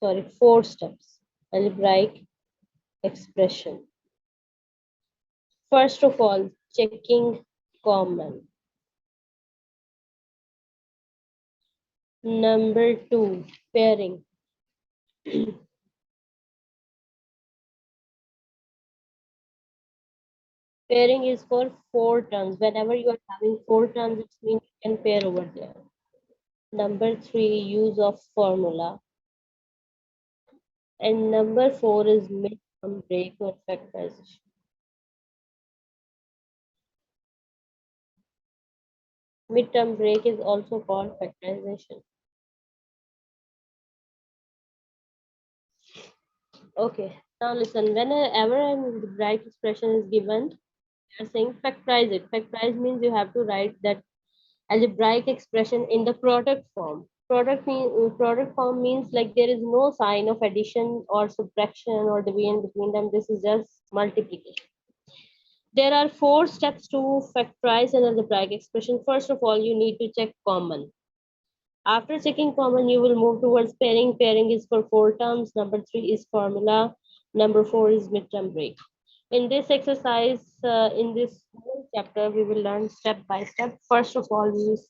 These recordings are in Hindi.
sorry, 4 steps. Algebraic expression. First of all, checking common. Number 2, pairing. Pairing is for 4 terms. Whenever you are having 4 terms, it means you can pair over there. Number 3, use of formula. And number 4 is mid-term break or factorization. Mid-term break is also called factorization. Okay, now listen, whenever an algebraic expression is given, we are saying factorize it. Factorize means you have to write that algebraic expression in the product form. Product form means like there is no sign of addition or subtraction or division between them. This is just multiplication. There are 4 steps to factorize an algebraic expression. First of all, you need to check common. After checking common, you will move towards pairing. Pairing is for 4 terms. Number 3 is formula. Number 4 is midterm break. In this exercise, in this whole chapter, we will learn step by step. First of all, we will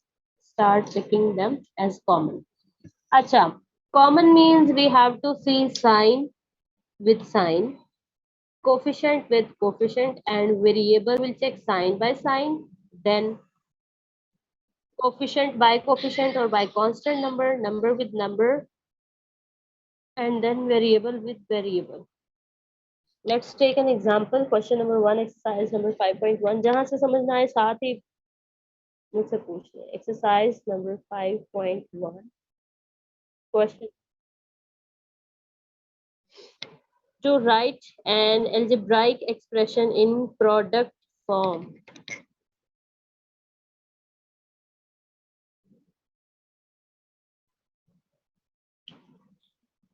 start checking them as common. Acha, common means we have to see sign with sign, coefficient with coefficient, and variable will check sign by sign, then coefficient by coefficient or by constant number, number with number, and then variable with variable. Let's take an example. Question number 1, exercise number 5.1. जहां से समझना है साथ ही मुझसे पूछ ले. Exercise number 5.1. Question: to write an algebraic expression in product form.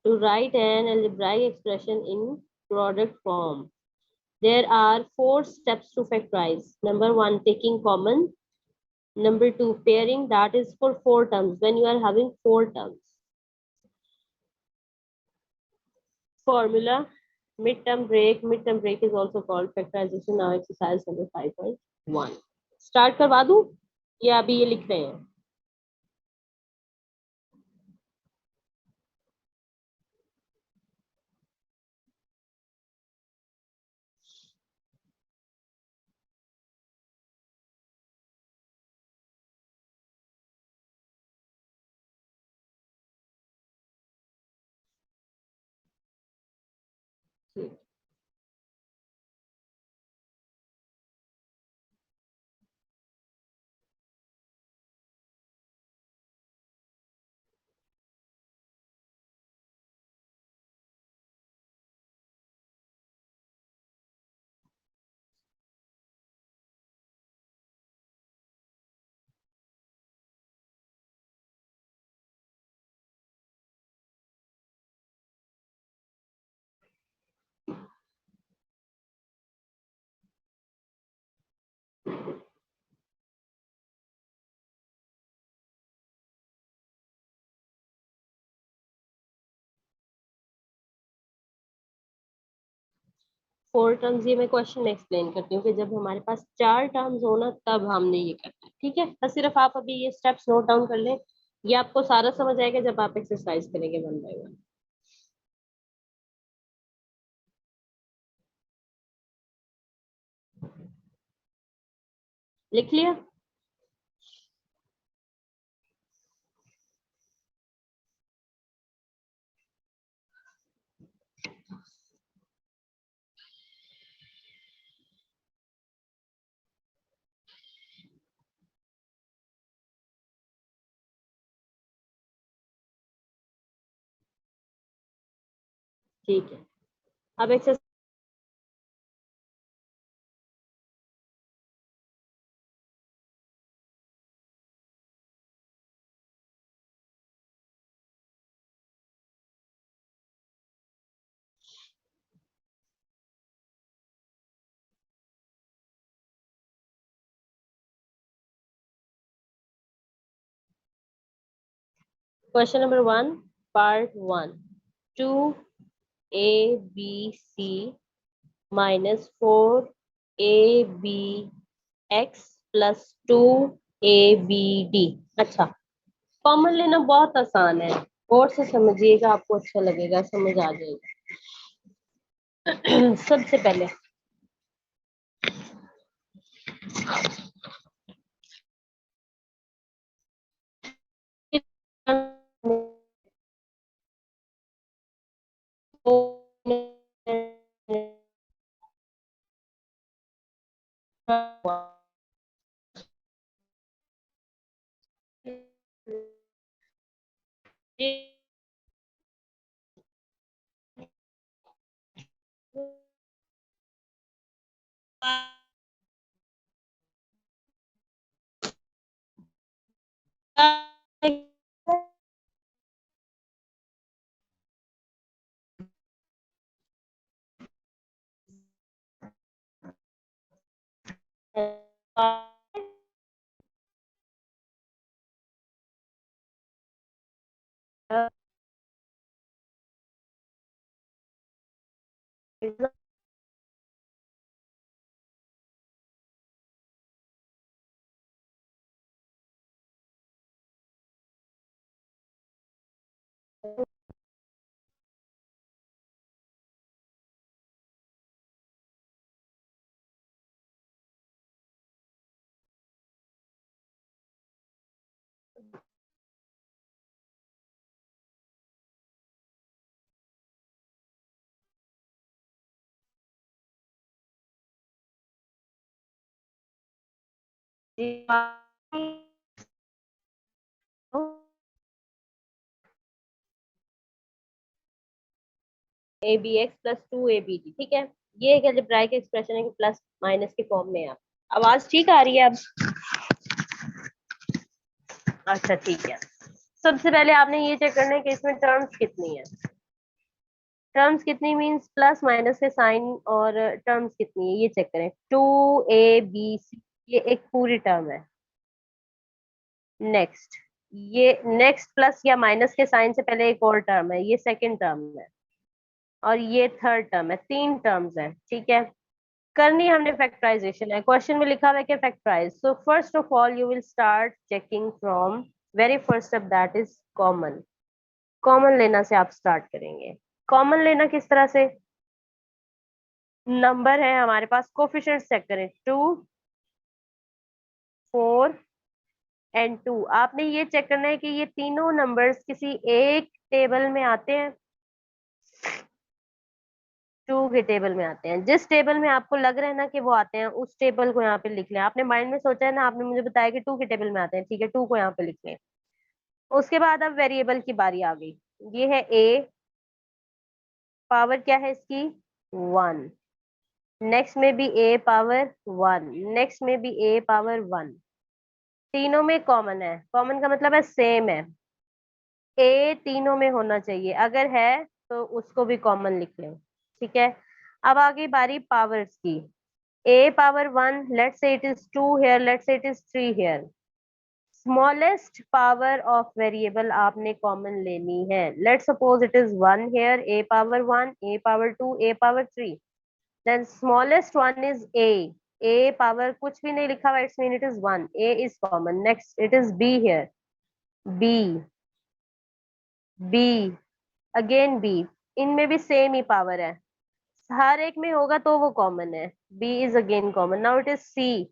To write an algebraic expression in product form, there are 4 steps to factorize. Number 1, taking common. Number 2, pairing, that is for 4 terms. When you are having 4 terms. Formula, midterm break is also called factorization. Now exercise number 5.1. Start करवा दूं या अभी ये लिख रहे हैं? ठीक. 4 टर्म्स, ये मैं क्वेश्चन एक्सप्लेन करती हूँ कि जब हमारे पास 4 टर्म्स हो ना तब हमने ये करना है. ठीक है, तो सिर्फ आप अभी ये स्टेप्स नोट डाउन कर लें. ये आपको सारा समझ आएगा जब आप एक्सरसाइज करेंगे 1 बाय 1. लिख लिया? ठीक है, अब exercise question number 1 part 1. 2abc minus 4abx plus 2abd। अच्छा, कॉमन लेना बहुत आसान है, और से समझिएगा, आपको अच्छा लगेगा, समझ आ जाएगा। सबसे पहले A B x plus 2abd, ठीक है। ये एक अलजेब्राइक एक्सप्रेशन है कि प्लस माइनस के फॉर्म में है। आवाज ठीक आ रही है अब? अच्छा ठीक है। सबसे पहले आपने ये चेक करना है कि इसमें टर्म्स कितनी है। टर्म्स कितनी मींस प्लस माइनस के साइन, और टर्म्स कितनी है ये चेक करें। 2abc, ये एक पूरी टर्म है। नेक्स्ट, ये नेक्स्ट प्लस या माइनस के साइन से पहले एक और टर्म है, ये सेकंड टर्म है, और ये थर्ड टर्म है। तीन टर्म्स है, ठीक है। करनी हमने फैक्टराइजेशन है। क्वेश्चन में लिखा हुआ है कि factorise, so first of all you will start checking from very first step, that is common. Common लेना से आप स्टार्ट करेंगे। कॉमन लेना किस तरह से, नंबर है हमारे पास, कोफिशिएंट चेक करें, 2, 4 एंड 2। आपने ये चेक करना है कि ये तीनों नंबर्स किसी एक टेबल में आते हैं। 2 के टेबल में आते हैं। जिस टेबल में आपको लग रहा है ना कि वो आते हैं, उस टेबल को यहाँ पे लिख लें। आपने माइंड में सोचा है ना, आपने मुझे बताया कि 2 के टेबल में आते हैं, ठीक है, 2 को यहाँ पे लिख लें। उसके बाद अब वेरिएबल की बारी आ गई। ये है a, पावर क्या है इसकी, 1। नेक्स्ट में भी a पावर 1, नेक्स्ट में भी a पावर 1। तीनों में कॉमन है, कॉमन का मतलब है सेम है। a तीनों में होना चाहिए, अगर है तो उसको भी कॉमन लिख लें, ठीक है। अब आ गई बारी पावर्स की। a power 1, let's say it is 2 here, let's say it is 3 here। Smallest power of variable आपने कॉमन लेनी है। Let's suppose it is 1 here, a power 1, a power 2, a power 3। Then smallest one is a power कुछ भी नहीं लिखा हुआ, it's mean it is 1, a is common. Next it is b here, b, b, again b। इनमें भी सेम ही पावर है, हर एक में होगा तो वो कॉमन है। b is again common. Now it is c,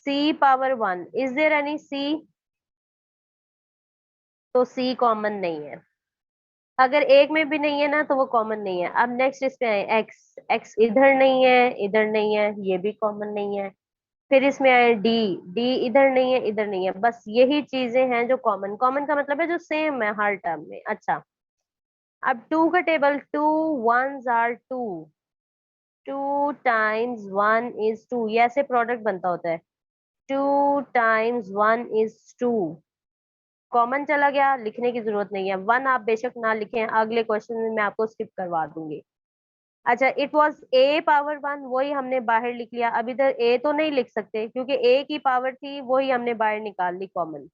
c power 1, is there any c, तो c कॉमन नहीं है। अगर एक में भी नहीं है ना तो वो कॉमन नहीं है। अब नेक्स्ट इस पे आए x, x इधर नहीं है, इधर नहीं है, ये भी कॉमन नहीं है। फिर इसमें आए d, d इधर नहीं है, इधर नहीं है। बस यही चीजें हैं जो कॉमन, कॉमन का मतलब है जो सेम है हर टर्म में। अच्छा, अब 2 का table, 2 1s are 2, 2 times 1 is 2, ये ऐसे प्रोडक्ट बनता होता है। 2 टाइम्स 1 इज 2, कॉमन चला गया, लिखने की जरूरत नहीं है। 1 आप बेशक ना लिखें, अगले क्वेश्चन में मैं आपको स्किप करवा दूंगी। अच्छा, इट वॉज a पावर 1, वही हमने बाहर लिख लिया। अब इधर a तो नहीं लिख सकते क्योंकि a की पावर थी, वही हमने बाहर निकाल ली common.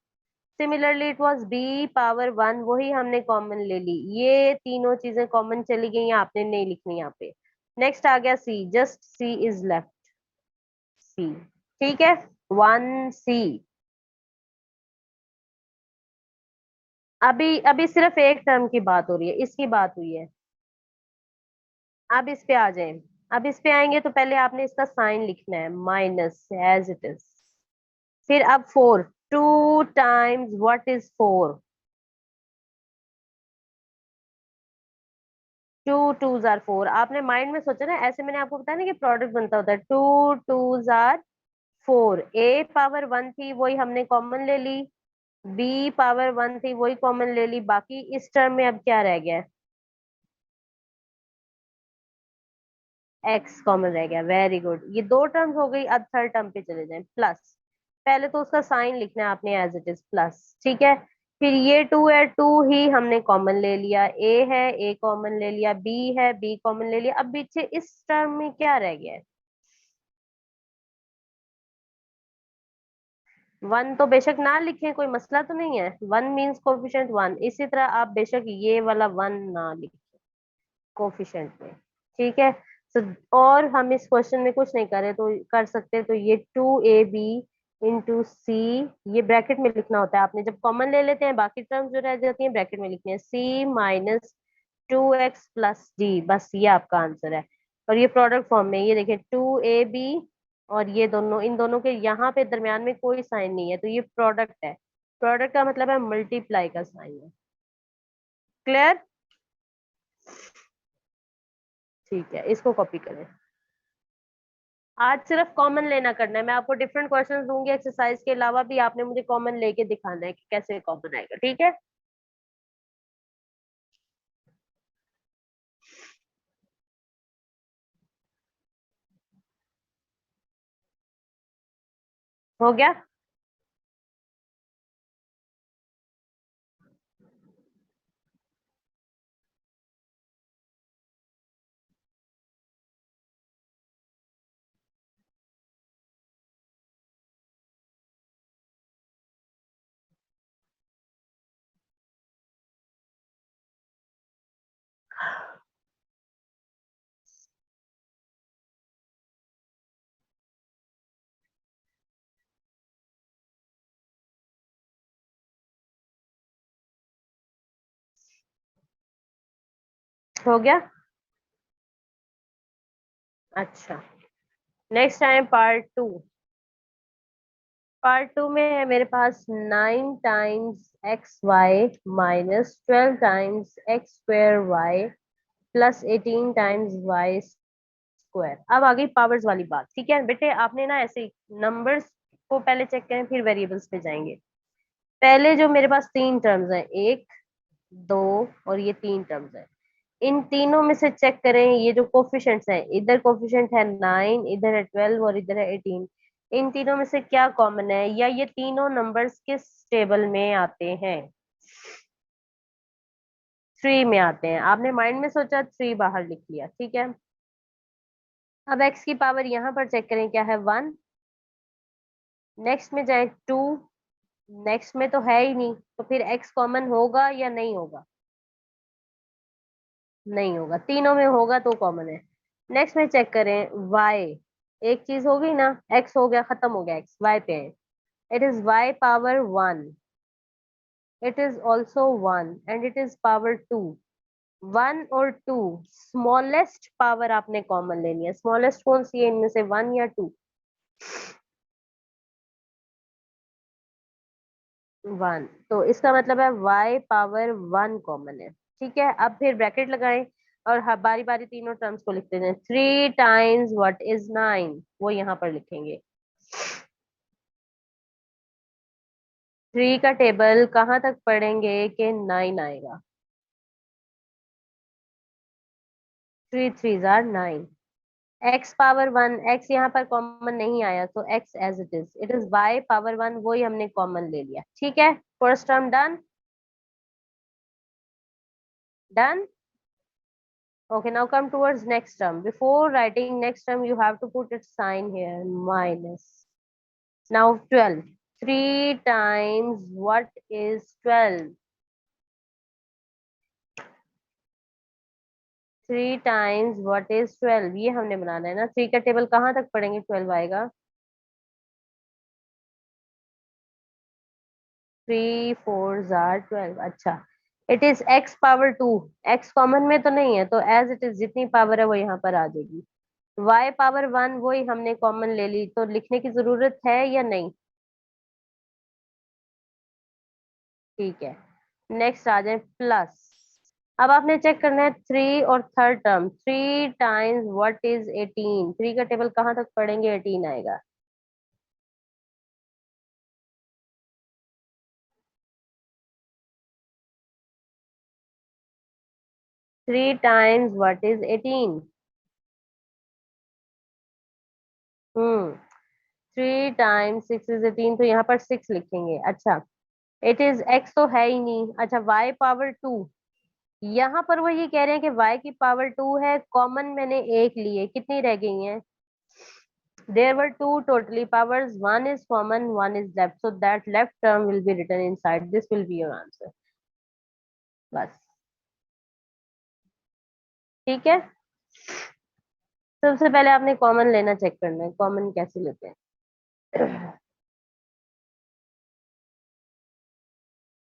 Similarly it was B power one, वही हमने कॉमन ले ली, ये तीनों चीजें कॉमन चली गई, आपने नहीं लिखनी यहाँ पे। नेक्स्ट आ गया सी, जस्ट सी इज लेफ्ट, सी। ठीक है, वन सी। अभी अभी सिर्फ एक टर्म की बात हो रही है, इसकी बात हुई है। अब इस पे आ जाए, अब इस पे आएंगे तो पहले आपने इसका साइन लिखना है, माइनस एज इट इज। फिर अब four, two times what is four, two two जार फोर। आपने माइंड में सोचा ना, ऐसे मैंने आपको बताया ना कि प्रोडक्ट बनता होता है, टू टू जार फोर। ए पावर वन थी वही हमने कॉमन ले ली, बी पावर वन थी वही कॉमन ले ली, बाकी इस टर्म में अब क्या रह गया है, एक्स कॉमन रह गया। वेरी गुड, ये दो टर्म्स हो गई। अब थर्ड टर्म पे चले जाएं, प्लस। पहले तो उसका साइन लिखना है आपने एज इट इज, प्लस। ठीक है, फिर ये टू है, टू ही हमने कॉमन ले लिया, ए है ए कॉमन ले लिया, बी है बी कॉमन ले लिया। अब पीछे इस टर्म में क्या रह गया है, वन तो बेशक ना लिखें, कोई मसला तो नहीं है, वन मीन्स कोफिशिएंट वन, इसी तरह आप बेशक ये वाला वन ना लिखें कोफिशिएंट में। ठीक है, तो और हम इस क्वेश्चन में कुछ नहीं करे तो कर सकते, तो ये टू ए बी इंटू सी, ये ब्रैकेट में लिखना होता है, आपने जब कॉमन ले लेते हैं बाकी टर्म्स जो रह जाती हैं ब्रैकेट में लिखनी है, C minus two X plus D, बस ये आपका आंसर है। और ये प्रोडक्ट फॉर्म में, ये देखिए टू ए बी, और ये दोनों, इन दोनों के यहाँ पे दरमियान में कोई साइन नहीं है, तो ये प्रोडक्ट है। प्रोडक्ट का मतलब है मल्टीप्लाई का साइन है। क्लियर? ठीक है, इसको कॉपी करें। आज सिर्फ कॉमन लेना करना है, मैं आपको डिफरेंट क्वेश्चंस दूंगी एक्सरसाइज के अलावा भी, आपने मुझे कॉमन लेके दिखाना है कि कैसे कॉमन आएगा। ठीक है, हो गया। हो गया। अच्छा, next time part two. Part two में है मेरे पास nine times X Y minus twelve times X square Y plus eighteen times Y square. अब आ गई पावर्स वाली बात। ठीक है बेटे, आपने ना ऐसे नंबर्स को पहले चेक करें फिर वेरिएबल्स पे जाएंगे। पहले जो मेरे पास तीन टर्म्स हैं, एक दो और ये तीन टर्म्स हैं, इन तीनों में से चेक करें ये जो कोफिशिएंट्स हैं, इधर कोफिशिएंट है नाइन, इधर है ट्वेल्व और इधर है एटीन, इन तीनों में से क्या कॉमन है, या ये तीनों नंबर्स किस टेबल में आते हैं, थ्री में आते हैं। आपने माइंड में सोचा, थ्री बाहर लिख लिया। ठीक है, अब एक्स की पावर यहाँ पर चेक करें क्या है, वन। नेक्स्ट में जाए टू, नेक्स्ट में तो है ही नहीं, तो फिर एक्स कॉमन होगा या नहीं होगा, नहीं होगा, तीनों में होगा तो कॉमन है। नेक्स्ट में चेक करें वाई, एक चीज हो गई ना, एक्स हो गया, खत्म हो गया, एक्स वाई पे है, it is Y power one, it is also one and it is power two. One और टू, स्मॉलेस्ट पावर आपने कॉमन लेनी है, स्मॉलेस्ट कौन सी है इनमें से, वन या टू, वन, तो इसका मतलब है y पावर वन कॉमन है। ठीक है, अब फिर ब्रैकेट लगाएं और बारी बारी तीनों टर्म्स को लिखते हैं, three times what is nine, वो यहाँ पर लिखेंगे। थ्री का टेबल कहाँ तक पढ़ेंगे कि नाइन आएगा, थ्री थ्री जार nine. X power one, X यहाँ पर कॉमन नहीं आया तो X as it is Y power one, वही हमने कॉमन ले लिया। ठीक है, first term done, done. Okay, now come towards next term. Before writing next term, you have to put its sign here, minus. Now 12. 3 times what is 12? 3 times what is 12? ये हमने बनाना है ना। 3 का टेबल कहाँ तक पढ़ेंगे 12 आएगा? 3 4 जार 12। अच्छा, it is x power 2। x common में तो नहीं है, तो एज इट इज जितनी पावर है वो यहाँ पर आ जाएगी। y पावर 1 वही हमने कॉमन ले ली, तो लिखने की जरूरत है या नहीं? ठीक है, नेक्स्ट आ जाए प्लस। अब आपने चेक करना है 3 और third term. 3 times what is 18? 3 का टेबल कहाँ तक पढ़ेंगे? 18 आएगा। 3 times what is 18? 3 times 6 is 18, तो यहाँ पर 6 लिखेंगे। अच्छा, इट इज x तो है ही नहीं। अच्छा, y पावर 2। यहाँ पर वो ये कह रहे हैं कि y की पावर 2 है, कॉमन मैंने एक ली है, कितनी रह गई हैं? There were two totally powers, one is common, one is left, so that left term will be written inside, this will be your answer. बस, ठीक है। सबसे पहले आपने कॉमन लेना चेक करना है, कॉमन कैसे लेते हैं।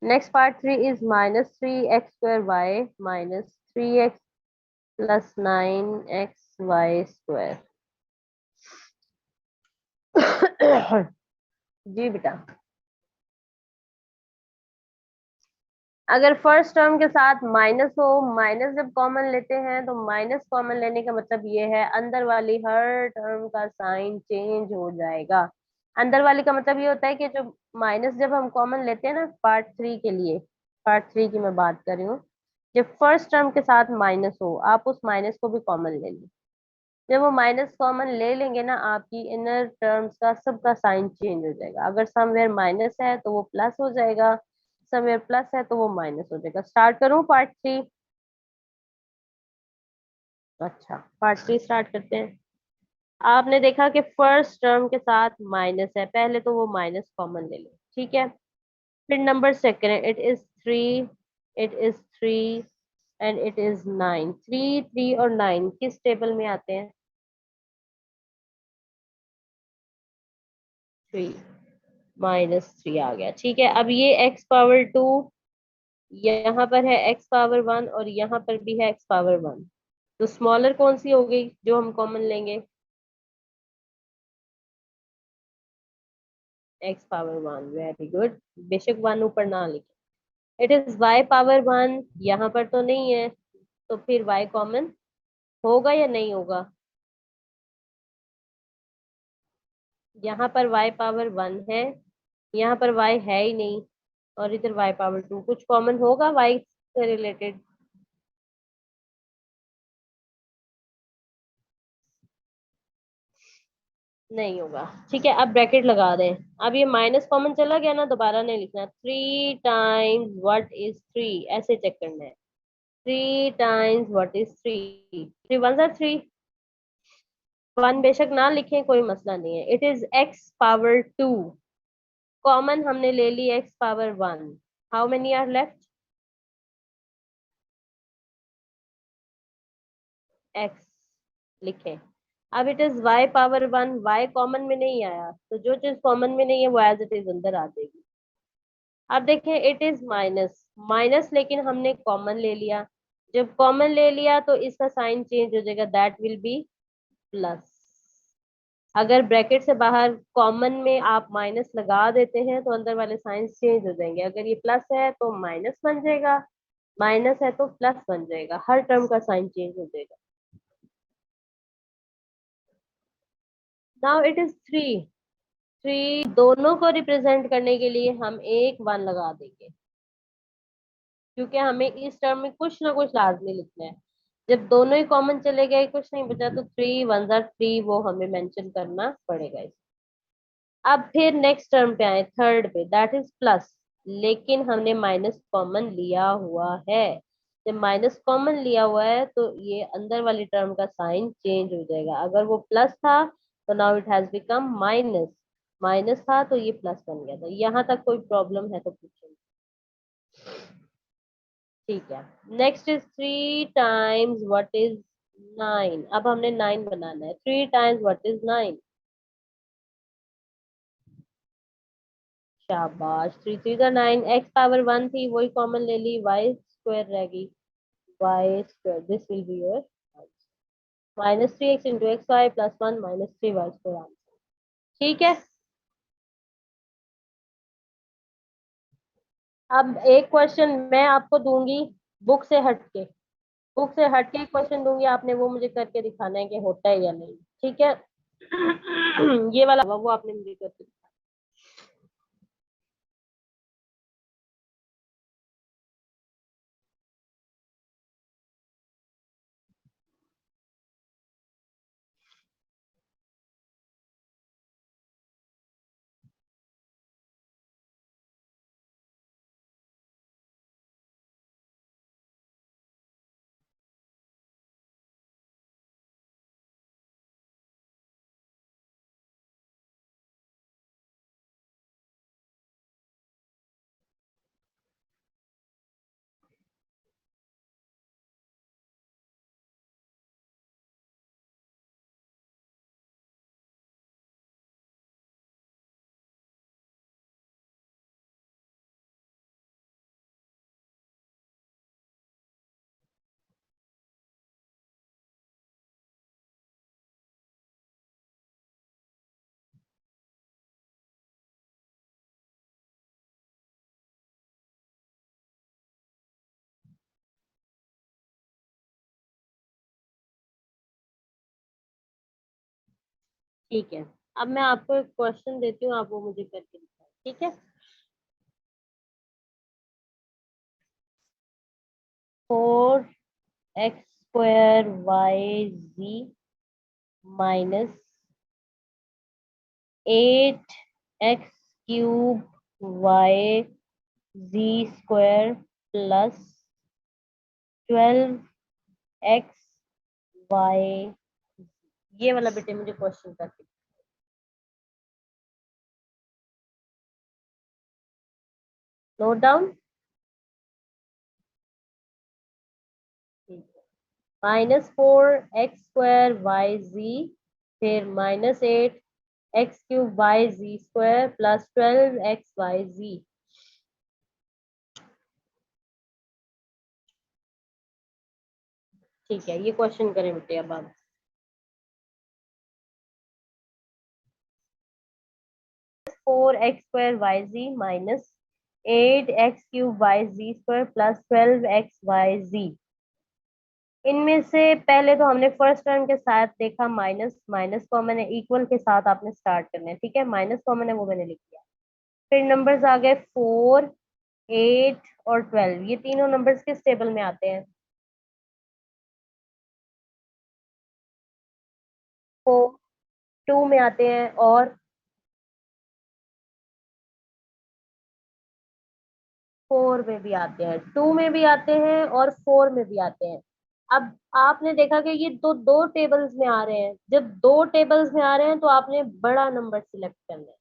Next part 3 is -3x² -3x plus 9xy²। जी बेटा, अगर फर्स्ट टर्म के साथ माइनस हो, माइनस जब कॉमन लेते हैं तो माइनस कॉमन लेने का मतलब ये है अंदर वाली हर टर्म का साइन चेंज हो जाएगा। अंदर वाली का मतलब ये होता है कि जो माइनस जब हम कॉमन लेते हैं ना, पार्ट 3 के लिए, पार्ट 3 की मैं बात कर रही हूँ, जब फर्स्ट टर्म के साथ माइनस हो, आप उस माइनस को भी कॉमन ले लीजिए। जब वो माइनस कॉमन ले लेंगे ना, आपकी इनर टर्म्स का सबका साइन चेंज हो जाएगा। अगर समवेयर माइनस है तो वो प्लस हो जाएगा, समवेयर प्लस है तो वो माइनस हो जाएगा। स्टार्ट करूं पार्ट 3? अच्छा, पार्ट 3 स्टार्ट करते हैं। आपने देखा कि फर्स्ट टर्म के साथ माइनस है, पहले तो वो माइनस कॉमन ले लो, ठीक है। फिर नंबर सेकंड है, it is 3, it is 3 and it is 9। 3 3 और 9 किस टेबल में आते हैं? 3 -3 आ गया, ठीक है। अब ये x पावर 2, यहाँ पर है x पावर 1 और यहाँ पर भी है x पावर 1, तो स्मॉलर कौन सी हो गई जो हम कॉमन लेंगे? x power 1, very good. बेशक 1 ऊपर ना लिखे। इट इज y पावर 1, यहाँ पर तो नहीं है, तो फिर y कॉमन होगा या नहीं होगा? यहाँ पर y पावर 1 है, यहाँ पर y है ही नहीं, और इधर y पावर 2, कुछ कॉमन होगा y से रिलेटेड? नहीं होगा, ठीक है। अब ब्रैकेट लगा दें। अब ये माइनस कॉमन चला गया ना, दोबारा नहीं लिखना। 3 टाइम्स व्हाट इज 3, ऐसे चेक करना है। 3 टाइम्स व्हाट इज 3? 3 1 जार 3, 1 बेशक ना लिखें, कोई मसला नहीं है। It is x power 2, common हमने ले ली x power 1। How many are left? x लिखें। अब it is y power 1, y common में नहीं आया, तो जो चीज कॉमन में नहीं है वो एज इट इज अंदर आ जाएगी। अब देखें, इट इज माइनस, माइनस लेकिन हमने कॉमन ले लिया। जब कॉमन ले लिया तो इसका साइन चेंज हो जाएगा, दैट विल बी प्लस। अगर ब्रैकेट से बाहर कॉमन में आप माइनस लगा देते हैं तो अंदर वाले साइंस चेंज हो जाएंगे। अगर ये प्लस है तो माइनस बन जाएगा, माइनस है तो प्लस बन जाएगा, हर टर्म का साइन चेंज हो जाएगा। Now it is 3। 3 दोनों को रिप्रेजेंट करने के लिए हम एक 1 लगा देंगे, क्योंकि हमें इस टर्म में कुछ ना कुछ लाजमी लिखना है। जब दोनों ही कॉमन चले गए, कुछ नहीं बचा, तो 3 1 जार 3 वो हमें मेंशन करना पड़ेगा। अब फिर नेक्स्ट टर्म पे आए, थर्ड पे, दैट इज प्लस, लेकिन हमने माइनस कॉमन लिया हुआ है। जब माइनस कॉमन लिया हुआ है तो ये अंदर वाली टर्म का साइन चेंज हो जाएगा। अगर वो प्लस था तो now it has become minus, minus था तो ये प्लस बन गया था। यहाँ तक कोई प्रॉब्लम है तो पूछेंगे। ठीक है। Next is 3 times what is 9। अब हमने 9 बनाना है। 3 टाइम्स व्हाट इज 9। शाबाश। 3 3 9। एक्स पावर 1 थी, वही कॉमन ले ली, वाई स्क्वायर रह गई। Y square, this will be your -3x into X Y +1 -3 y square answer. ठीक है। अब एक क्वेश्चन मैं आपको दूंगी बुक से हटके। बुक से हटके एक क्वेश्चन दूंगी, आपने वो मुझे करके दिखाना है कि होता है या नहीं। ठीक है। ये वाला वो आपने मुझे करके। ठीक है। अब मैं आपको एक क्वेश्चन देती हूँ, आप वो मुझे करके दिखाओ। ठीक है। 4x² y z -8x³ y z² +12x y। ये वाला बेटे मुझे क्वेश्चन करके note down. -4x² y z, फिर -8x³ y z² +12x y z। ठीक है, ये क्वेश्चन करें बेटे अब आप। 4x² y z -8x³ y z² +12x y z। इनमें से पहले तो हमने फर्स्ट टर्म के साथ देखा, माइनस माइनस कॉमन है, इक्वल के साथ आपने स्टार्ट करना है। ठीक है, माइनस कॉमन है वो मैंने लिख दिया। फिर नंबर्स आ गए 4, 8 और 12। ये तीनों नंबर्स किस टेबल में आते हैं? 4, 2 में आते हैं और 4 में भी आते हैं। 2 में भी आते हैं और 4 में भी आते हैं। अब आपने देखा कि ये तो दो टेबल्स में आ रहे हैं। जब दो टेबल्स में आ रहे हैं तो आपने बड़ा नंबर सिलेक्ट करना है।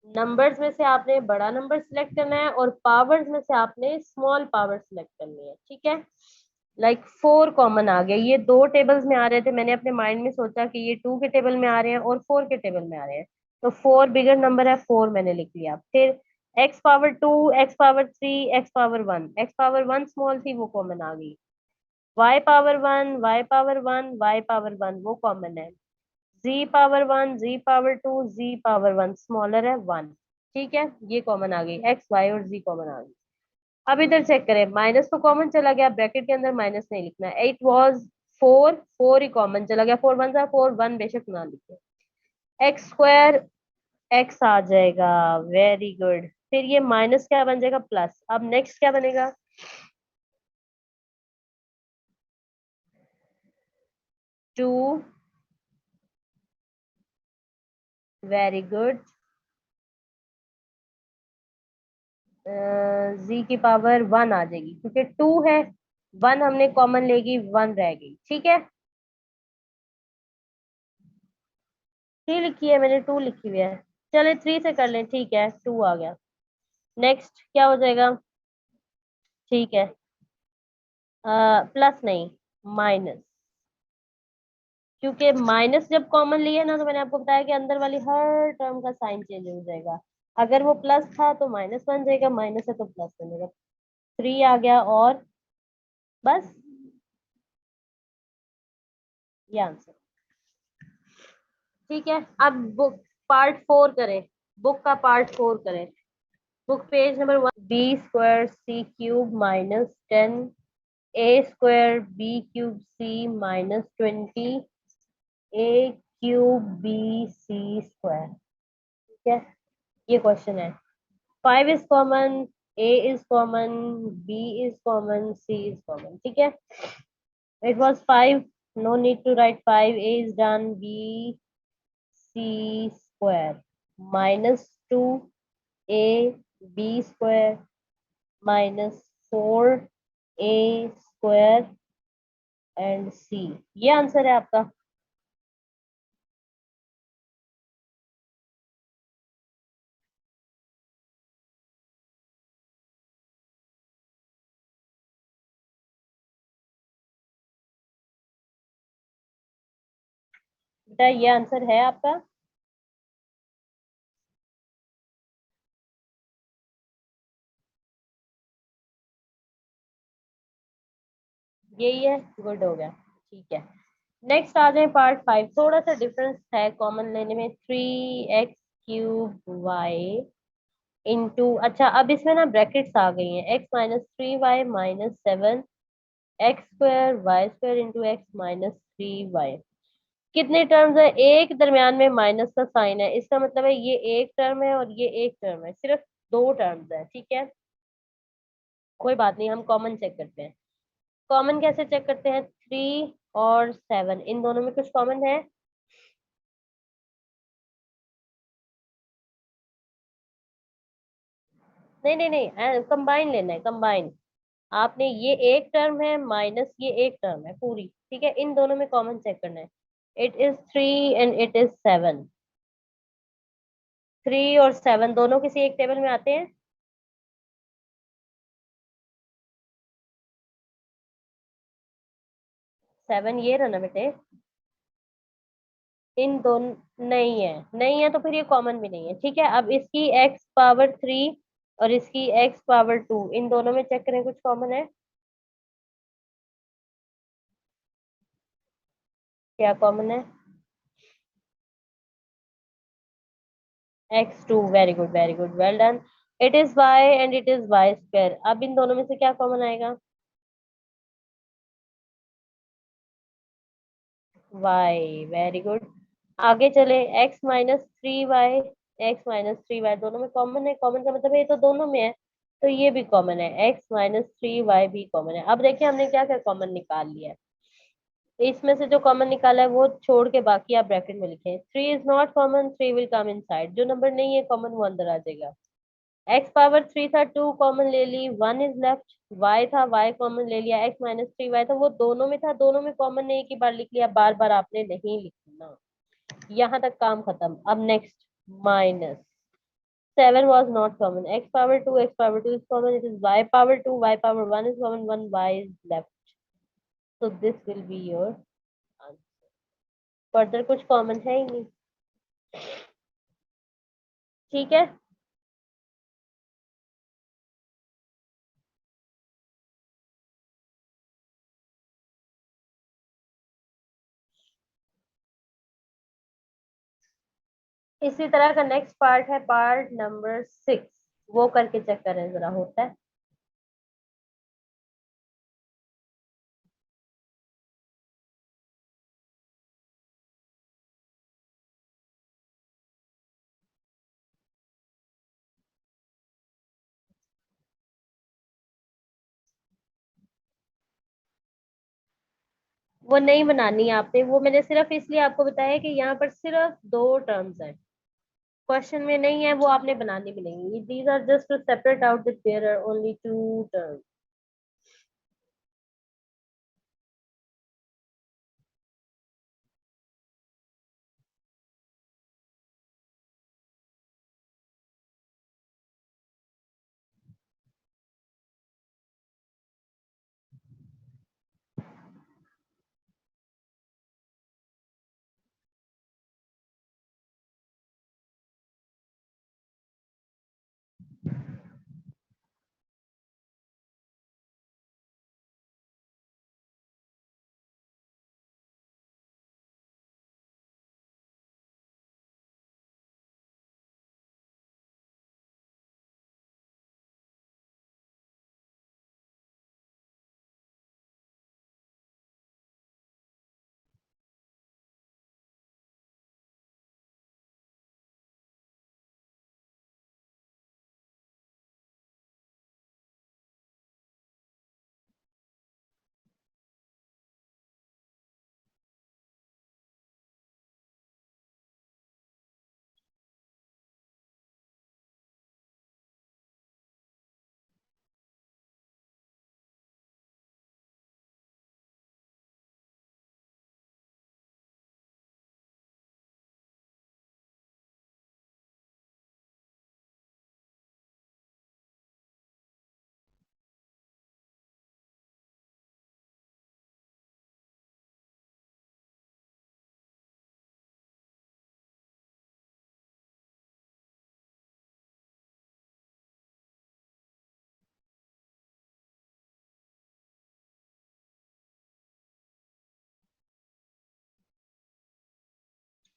नंबर्स में से आपने बड़ा नंबर सिलेक्ट करना है और पावर्स में से आपने स्मॉल पावर सिलेक्ट करनी है। ठीक है। लाइक 4 कॉमन आ गया, ये दो टेबल्स में आ रहे थे, मैंने अपने माइंड में सोचा कि ये 2 के टेबल में आ रहे हैं और 4 के टेबल में आ रहे हैं, तो 4 बिगर नंबर है, 4 मैंने लिख लिया। फिर x⁻2, x⁻3, x⁻1। x⁻1 small थी, वो कॉमन आ गई। y⁻1, y⁻1, y⁻1 वो कॉमन है। z⁻1, z⁻2, z⁻1 स्मॉलर है 1। ठीक है, ये कॉमन आ गई, x y और z कॉमन आ गई। अब इधर चेक करें, माइनस तो कॉमन चला गया, ब्रैकेट के अंदर माइनस नहीं लिखना है। 8 वॉज 4, 4 ही कॉमन चला गया, 4 1 4, 1 बेशक ना लिखे। x² x आ जाएगा। Very good. फिर ये माइनस क्या बन जाएगा? प्लस। अब नेक्स्ट क्या बनेगा? 2। Very good. z की पावर 1 आ जाएगी क्योंकि 2 है, 1 हमने कॉमन लेगी, 1 रह गई। ठीक है। थ्री लिखी है मैंने, टू लिखी हुई है। चले थ्री से कर लें, ठीक है, टू आ गया। नेक्स्ट क्या हो जाएगा? ठीक है, प्लस नहीं, माइनस। क्योंकि माइनस जब कॉमन लिया ना, तो मैंने आपको बताया कि अंदर वाली हर टर्म का साइन चेंज हो जाएगा। अगर वो प्लस था तो माइनस बन जाएगा, माइनस है तो प्लस बनेगा। थ्री आ गया, और बस ये आंसर। ठीक है, अब बुक पार्ट फोर करें। बुक का पार्ट फोर करें। Book page number one. B square C cube minus 10, A square B cube C minus 20, A cube B C square. ठीक है, ये क्वेश्चन है। Five is common, A is common, B is common, C is common. ठीक है, it was five, no need to write five, A is done, B C square minus to A B square minus four A square and C. ये आंसर है आपका। बेटा ये आंसर है आपका। यही है, गुड हो गया। ठीक है, नेक्स्ट आ जाए पार्ट फाइव। थोड़ा सा डिफरेंस है कॉमन लेने में। Three X cube Y into, अच्छा अब इसमें ना ब्रैकेट्स आ गई हैं, X minus three Y minus seven X square Y square into X minus three Y. कितने टर्म्स है? एक दरमियान में माइनस का साइन है, इसका मतलब है ये एक टर्म है और ये एक टर्म है, सिर्फ दो टर्म्स है। ठीक है, कोई बात नहीं, हम कॉमन चेक करते हैं। कॉमन कैसे चेक करते हैं? थ्री और सेवन, इन दोनों में कुछ कॉमन है? नहीं नहीं नहीं, कंबाइन लेना है, कंबाइन। आपने ये एक टर्म है माइनस ये एक टर्म है पूरी, ठीक है, इन दोनों में कॉमन चेक करना है। It is three and it is seven. Three और सेवन दोनों किसी एक टेबल में आते हैं। सेवन ये रहा ना बेटे। इन दोनों नहीं है, नहीं है तो फिर ये कॉमन भी नहीं है। ठीक है, अब इसकी एक्स पावर थ्री और इसकी एक्स पावर टू, इन दोनों में चेक करें कुछ कॉमन है? क्या कॉमन है? X two, very good very good, well done. It is Y and it is Y square. अब इन दोनों में से क्या कॉमन आएगा? Y, very good. आगे चले, X minus three Y, X minus three Y दोनों में कॉमन है। कॉमन का मतलब है ये तो दोनों में है, तो ये भी कॉमन है, एक्स माइनस थ्री वाई भी कॉमन है। अब देखिए हमने क्या क्या कॉमन निकाल लिया है। तो इसमें से जो कॉमन निकाला है वो छोड़ के बाकी आप ब्रैकेट में लिखें। Three is not common, three will come inside. जो नंबर नहीं है कॉमन वो अंदर आ जाएगा। एक्स पावर थ्री था, टू कॉमन ले ली, वन इज लेफ्ट। वाई था, वाई कॉमन ले लिया, एक्स माइनस थ्री वाई था, वो दोनों में था, दोनों में कॉमन नहीं की बार लिख लिया, बार बार आपने नहीं लिखना। यहाँ तक काम खत्म। अब next, minus seven was not common, X power two, X power two is common, it is Y power two, Y power one is common, one Y is left. so this will be your answer. Further कुछ कॉमन है ही नहीं। ठीक है, इसी तरह का नेक्स्ट पार्ट है, पार्ट नंबर सिक्स। वो करके चेक करें जरा, होता है? वो नहीं बनानी है आपने, वो मैंने सिर्फ इसलिए आपको बताया कि यहाँ पर सिर्फ दो टर्म्स हैं, क्वेश्चन में नहीं है, वो आपने बनानी भी नहीं। These are just to separate out that there are only two terms.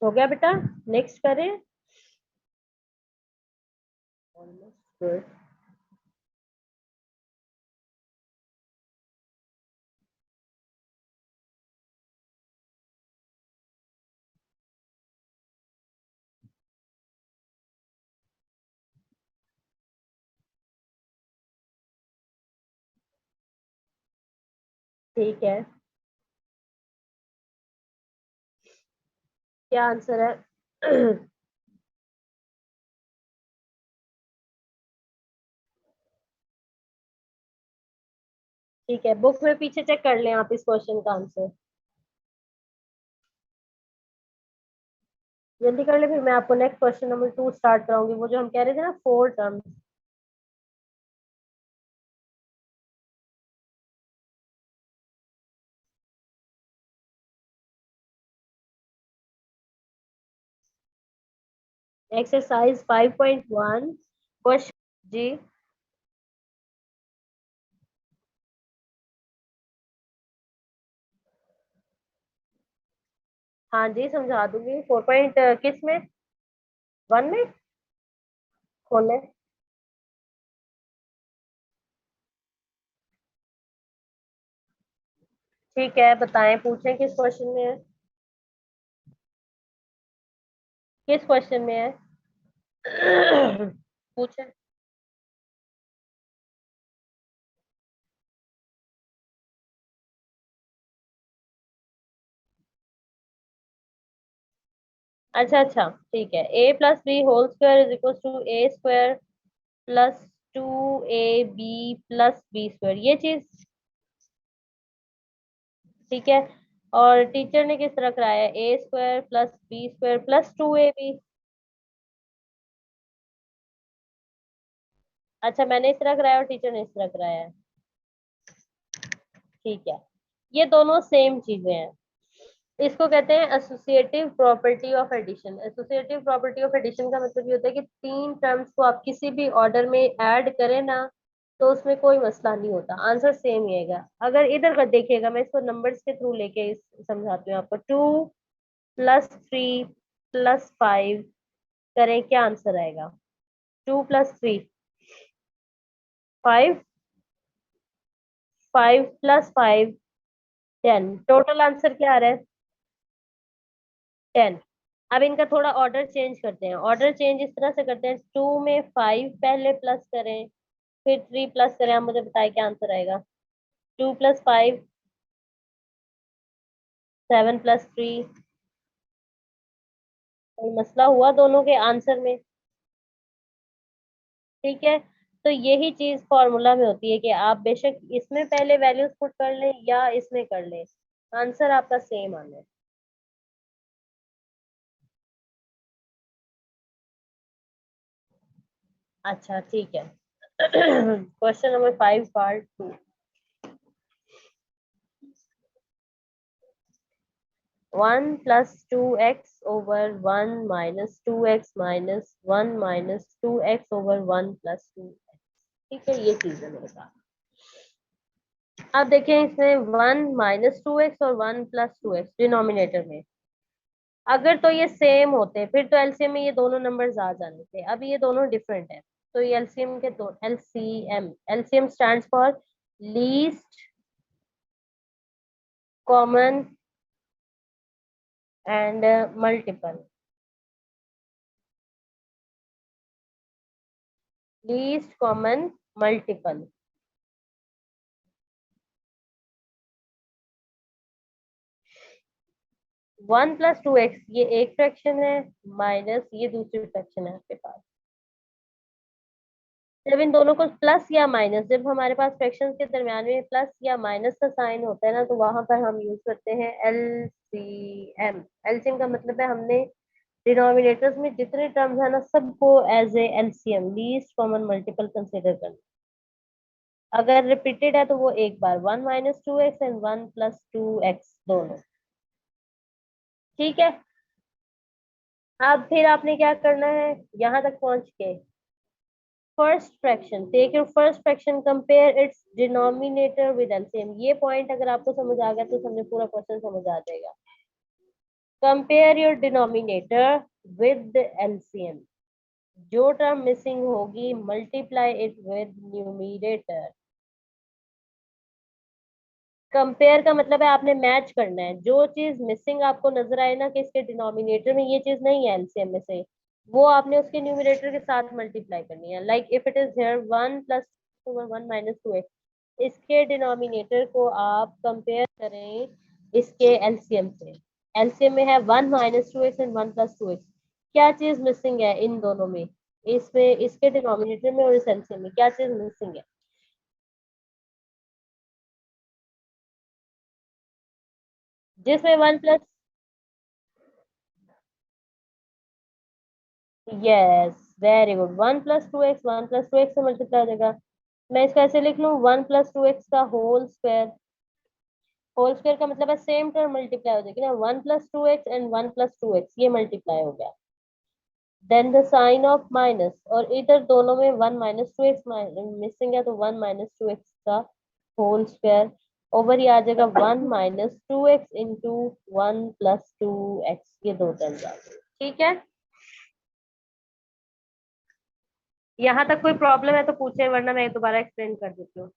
हो गया बेटा, नेक्स्ट करें। Almost good. ठीक है, क्या आंसर है? ठीक है, बुक में पीछे चेक कर लें आप इस क्वेश्चन का आंसर। जल्दी कर ले, फिर मैं आपको नेक्स्ट क्वेश्चन नंबर 2 स्टार्ट कराऊंगी, वो जो हम कह रहे थे ना 4 टर्म्स। एक्सरसाइज 5.1 क्वेश्चन जी। हाँ जी, समझा दूंगी। 4 पॉइंट किस में? 1 में खोले। ठीक है, बताएं, पूछें किस क्वेश्चन में है, किस क्वेश्चन में है? पूछें। अच्छा अच्छा, ठीक है। A plus B whole square is equal to A square plus 2ab plus B square, ये चीज ठीक है। और टीचर ने किस तरह कराया है? A square plus B square plus 2ab। अच्छा, मैंने इस तरह कराया और टीचर ने इस तरह कराया है। ठीक है, ये दोनों सेम चीजें हैं। इसको कहते हैं associative property of addition. Associative property of addition का मतलब ये होता है कि तीन टर्म्स को आप किसी भी ऑर्डर में ऐड करें ना, तो उसमें कोई मसला नहीं होता, आंसर सेम ही आएगा। अगर इधर का देखिएगा, मैं इसको नंबर्स के थ्रू लेके समझाती हूँ आपको। 2 + 3 + 5 करें, क्या आंसर आएगा? 2 + 3 5, 5 + 5 10, टोटल आंसर क्या आ रहा है? 10। अब इनका थोड़ा ऑर्डर चेंज करते हैं। ऑर्डर चेंज इस तरह से करते हैं, 2 में 5 पहले प्लस करें, फिर 3 प्लस करें। आप मुझे बताएं क्या आंसर आएगा? 2 + 5, 7 + 3। कोई मसला हुआ दोनों के आंसर में? ठीक है, तो यही चीज फॉर्मूला में होती है कि आप बेशक इसमें पहले वैल्यूज पुट कर लें या इसमें कर लें, आंसर आपका सेम आना है। अच्छा ठीक है। Question number 5 part 2। 1 + 2x/(1 - 2x - 1 + 2x)। ठीक है, ये चीज है मेरे पास। अब देखें, इसमें 1 - 2x और 1 + 2x डिनोमिनेटर में। अगर तो ये सेम होते फिर तो एलसीएम में ये दोनों नंबर्स आ जाने थे। अब ये दोनों डिफरेंट है, तो ये एलसीएम के दो, LCM, LCM stands for least common and multiple. Least common multiple. 1 + 2x ये एक फ्रैक्शन है, माइनस ये दूसरी फ्रैक्शन है आपके पास। जब इन दोनों को प्लस या माइनस, जब हमारे पास फ्रैक्शंस के दरम्यान में प्लस या माइनस का साइन होता है ना, तो वहां पर हम यूज करते हैं एलसीएम। एलसीएम का मतलब है हमने डिनोमिनेटर्स में जितने टर्म्स है ना, सबको as a LCM, least common multiple consider करना। अगर रिपीटेड है तो वो एक बार 1 - 2x एंड 1 + 2x दोनों। ठीक है, अब फिर आपने क्या करना है, यहाँ तक पहुंच के first fraction take your first fraction compare its denominator with LCM. ये पॉइंट अगर आपको समझ आ गया तो समझे पूरा क्वेश्चन समझ आ जाएगा। Compare your denominator with LCM. जो टर्म मिसिंग होगी multiply it with numerator. Compare का मतलब है आपने मैच करना है। जो चीज मिसिंग आपको नजर आए ना कि इसके डिनोमिनेटर में ये चीज नहीं है एलसीएम में से, वो आपने उसके न्यूमरेटर के साथ मल्टीप्लाई करनी है। Like if it is here 1 + 1 - 2x, इसके डिनोमिनेटर को आप कंपेयर करें इसके एलसीएम से। एलसीएम में है 1 - 2x एंड 1 + 2x। क्या चीज मिसिंग है इन दोनों में? इसमें, इसके डिनोमिनेटर में और इस एलसीएम में क्या चीज मिसिंग है? जिसमें 1 plus, yes, very good, 1 + 2x 1 + 2x से मल्टीप्लाई हो जाएगा। मैं इसको ऐसे लिख लूं, 1 + 2x का होल स्क्वायर। होल स्क्वायर का मतलब है सेम टर्म मल्टीप्लाई हो जाएगी ना, 1 + 2x एंड 1 + 2x ये मल्टीप्लाई हो गया। Then the sign of minus, और इधर दोनों में 1 - 2x मिसिंग है, तो 1 - 2x का होल स्क्वायर ओवर ये आ जाएगा 1 - 2x इंटू 1 + 2x, ये दो टर्म्स आ गए। ठीक है, यहाँ तक कोई प्रॉब्लम है तो पूछे, वरना मैं दोबारा एक्सप्लेन कर देती हूँ।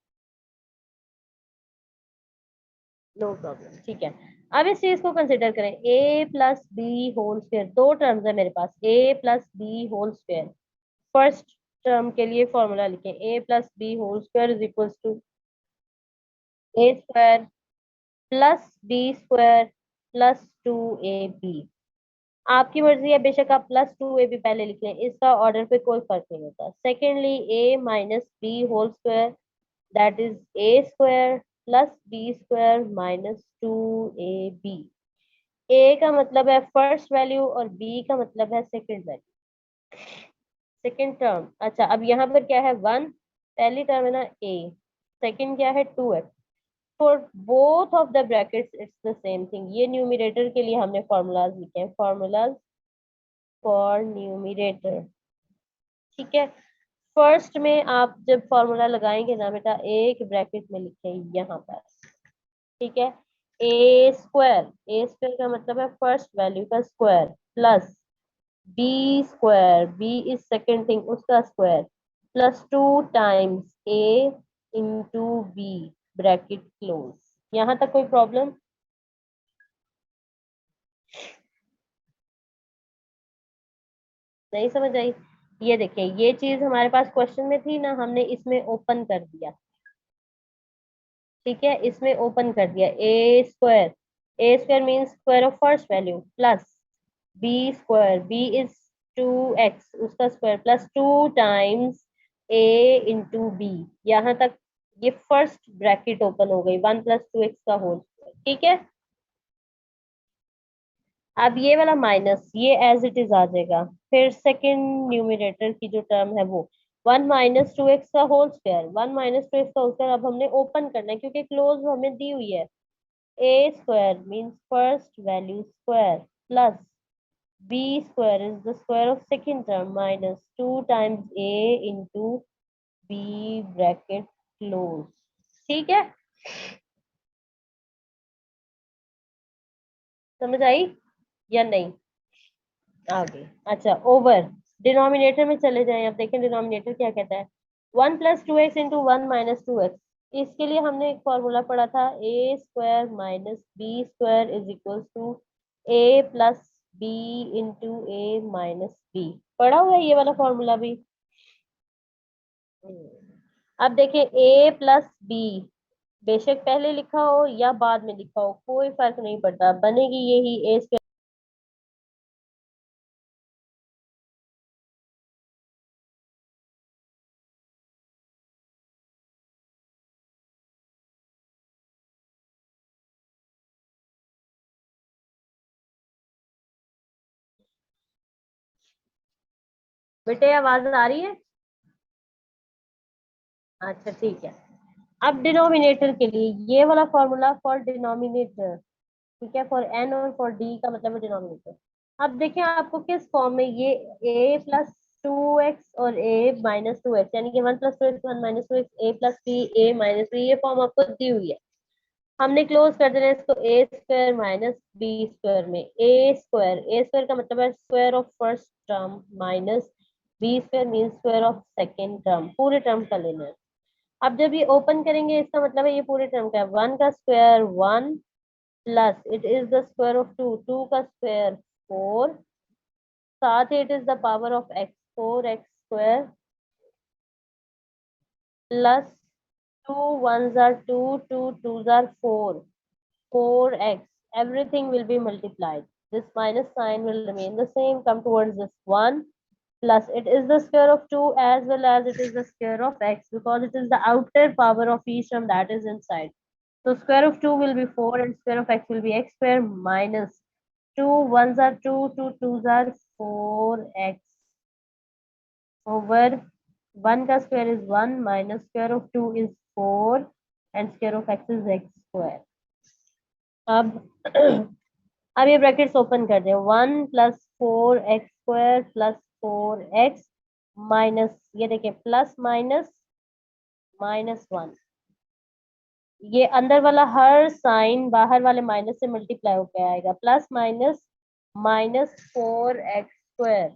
नो प्रॉब्लम, ठीक है। अब इस चीज को कंसिडर करें, a + b होल स्क्वायर। दो टर्म्स है मेरे पास, a + b whole square. First term के लिए फॉर्मूला लिखें, a + b whole square is equal to a² + b² +2ab। आपकी मर्जी है, बेशक आप +2ab पहले लिख लें, इसका ऑर्डर पे कोई फर्क नहीं होता। Secondly a - b whole square, that is a² + b² -2ab। a का मतलब है फर्स्ट वैल्यू और b का मतलब है सेकंड वैल्यू, सेकंड टर्म। अच्छा, अब यहाँ पर क्या है, 1 पहली टर्म है ना a, सेकंड क्या है 2x। For both of the brackets it's the same thing. ये न्यूमरेटर के लिए हमने फॉर्मूलाज लिखे हैं, फॉर्मूलाज फॉर न्यूमरेटर। ठीक है, फर्स्ट में आप जब फॉर्मूला लगाएंगे ना बेटा, एक ब्रैकेट में लिखें यहाँ पर। ठीक है, a² का मतलब है फर्स्ट वैल्यू का square, plus b², b is second thing, उसका square, +2 times a into b, bracket close. यहाँ तक कोई प्रॉब्लम? नहीं समझ आई? ये देखें, ये चीज हमारे पास क्वेश्चन में थी ना, हमने इसमें ओपन कर दिया। ठीक है, इसमें ओपन कर दिया, a² means square of first value, plus b², b is 2x, उसका square, +2 times a into b। यहाँ तक ये फर्स्ट ब्रैकेट ओपन हो गई, 1 + 2x का होल स्क्वायर। ठीक है, अब ये वाला माइनस ये एज इट इज आ जाएगा। फिर सेकंड न्यूमरेटर की जो टर्म है वो 1 - 2x का होल स्क्वायर, 1 - 2x का होल स्क्वायर अब हमने ओपन करना है क्योंकि क्लोज हमें दी हुई है। a² means first value square, plus b² is the square of second term, -2 times a into b, bracket close. ठीक है, समझ आई या नहीं? आगे, अच्छा, ओवर डिनोमिनेटर में चले जाएं। अब देखें डिनोमिनेटर क्या कहता है, 1 + 2x इंटू 1 - 2x। इसके लिए हमने एक फॉर्मूला पढ़ा था, a² - b² is equal to a + b into a - b। पढ़ा हुआ है ये वाला फॉर्मूला भी? अब देखें a + b, बेशक पहले लिखा हो या बाद में लिखा हो कोई फर्क नहीं पड़ता, बनेगी यही a²। बेटे आवाज आ रही है? अच्छा ठीक है, अब डिनोमिनेटर के लिए ये वाला फॉर्मूला फॉर डिनोमिनेटर। ठीक है, फॉर एन और फॉर डी का मतलब है डिनोमिनेटर। अब देखें आपको किस फॉर्म में ये a + 2x और a - 2x, यानी कि 1 + 2x 1 - 2x, a + b a - b, ये फॉर्म आपको दी हुई है। हमने क्लोज कर देना है इसको A square minus B square में। ए स्क्वायर का मतलब है square of first term minus B square mean square of second term, पूरे टर्म का लेना है। अब जब ये ओपन करेंगे इसका मतलब है ये पूरे टर्म का है, वन का square one plus it is the square of two, two का स्क्वायर फोर, साथ ही it is the power of X, four X square plus two ones are two, two twos are four, 4x, everything will be multiplied. This minus sign will remain the same, come towards this 1 plus it is the square of 2 as well as it is the square of x because it is the outer power of each term that is inside. So square of 2 will be 4 and square of x will be x square minus 2 ones are 2, two twos are 4x over 1 का square is 1 minus square of 2 is 4 and square of x is x square. अब अब ये ब्रैकेट्स ओपन कर दें, one plus four X square plus four x minus, ये देखिए प्लस माइनस माइनस वन, ये अंदर वाला हर साइन बाहर वाले माइनस से मल्टीप्लाई होकर आएगा, plus minus minus four X square,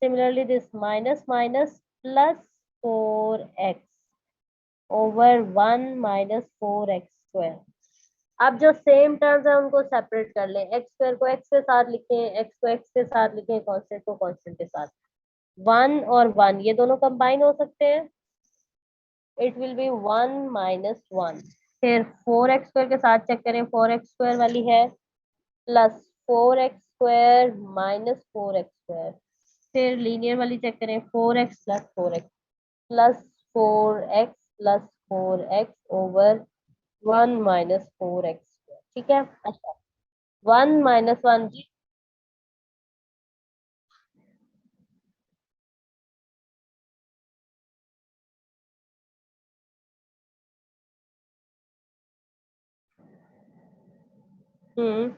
similarly this minus minus plus four x over one minus four X square. अब जो सेम टर्म्स है उनको सेपरेट कर लें, एक्स स्क्वायर को एक्स के साथ लिखें, एक्स को एक्स के साथ लिखें, कांस्टेंट को कांस्टेंट के साथ, वन और वन ये दोनों कंबाइन हो सकते हैं, it will be one minus one. फिर फोर एक्स स्क्वायर के साथ चेक करें, फोर एक्स स्क्वायर वाली है plus four X square minus four X square, फिर लीनियर वाली चेक करें, four X plus four X plus four x over one minus four x, ठीक है। अच्छा, वन माइनस वन जी, हम्म,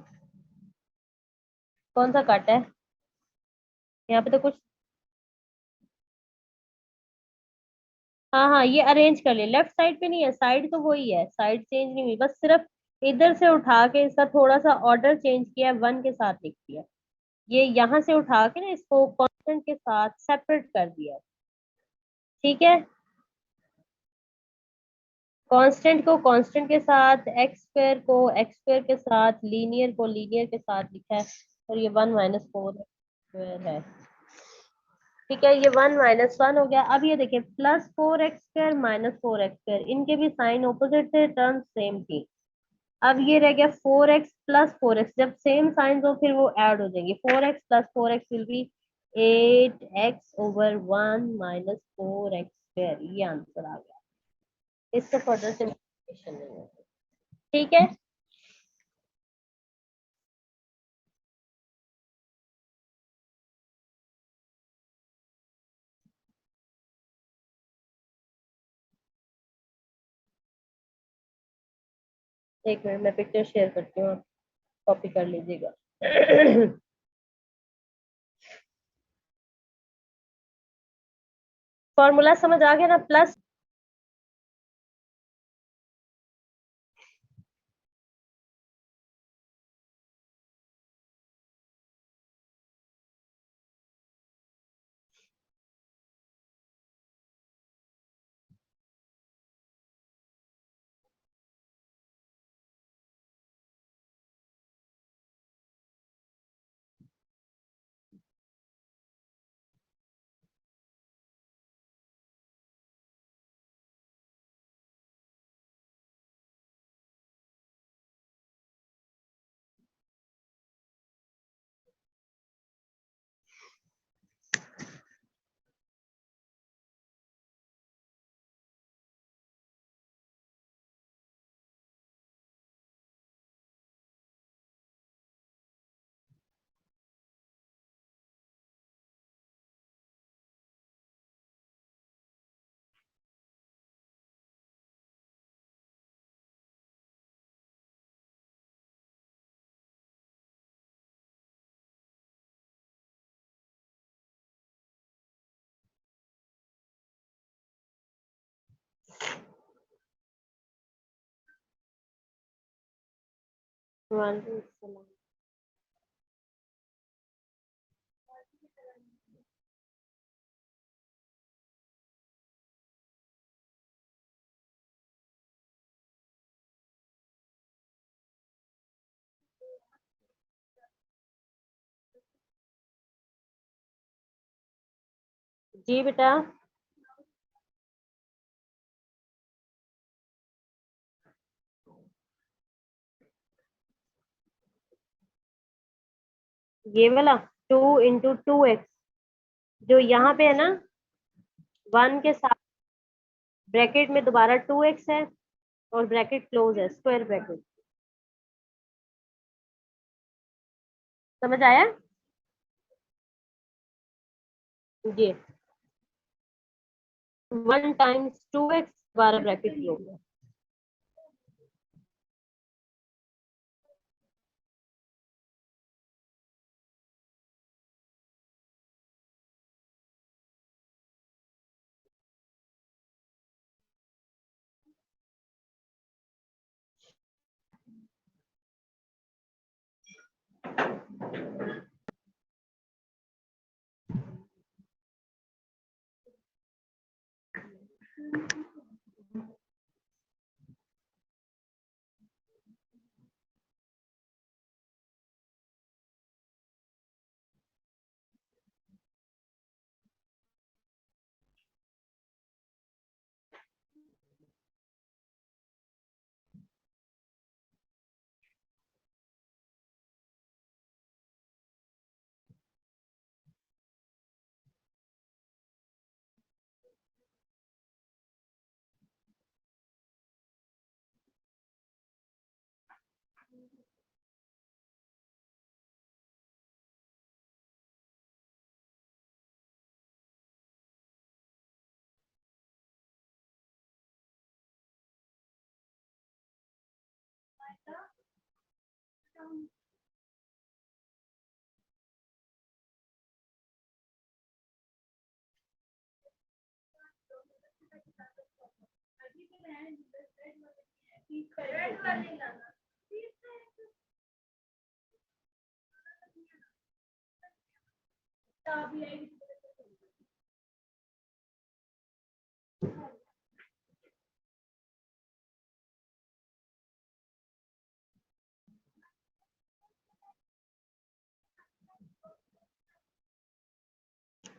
कौन सा कट है यहाँ पे तो कुछ, हाँ हाँ ये अरेंज कर ले, लेफ्ट साइड पे नहीं है, साइड तो वही है, साइड चेंज नहीं हुई, बस सिर्फ इधर से उठा के इसका थोड़ा सा ऑर्डर चेंज किया, वन के साथ लिख दिया, ये यहाँ से उठा के ना इसको कांस्टेंट के साथ सेपरेट कर दिया, ठीक है। कांस्टेंट को कांस्टेंट के साथ, एक्स स्क्वायर को एक्स स्क्वायर के साथ, लीनियर को लीनियर के साथ लिखा है, और ये वन माइनस फोर स्क्वायर है, ठीक है। ये वन माइनस वन हो गया। अब ये देखिए plus four X square minus four X square, इनके भी साइन ऑपोजिट थे, टर्म सेम थी। अब ये रह गया four X plus four X, जब सेम साइन हो फिर वो ऐड हो जाएंगे, four X plus four X will be eight X over one minus four X square, ये आंसर आ गया, इससे फर्दर सिम्प्लिफिकेशन नहीं है, ठीक है। एक मिनट मैं पिक्चर शेयर करती हूँ, कॉपी कर लीजिएगा। फॉर्मूला समझ आ गया ना, प्लस वालेकुम सलाम। जी बेटा। ये वाला 2 × 2x, जो यहाँ पे है ना, 1 के साथ ब्रैकेट में दोबारा 2x है और ब्रैकेट क्लोज है, स्क्वायर ब्रैकेट। समझ आया? ये 1 × 2x, दोबारा ब्रैकेट क्लोज है।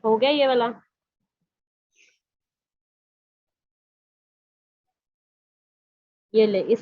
हो गया ये वाला? ये ले, इस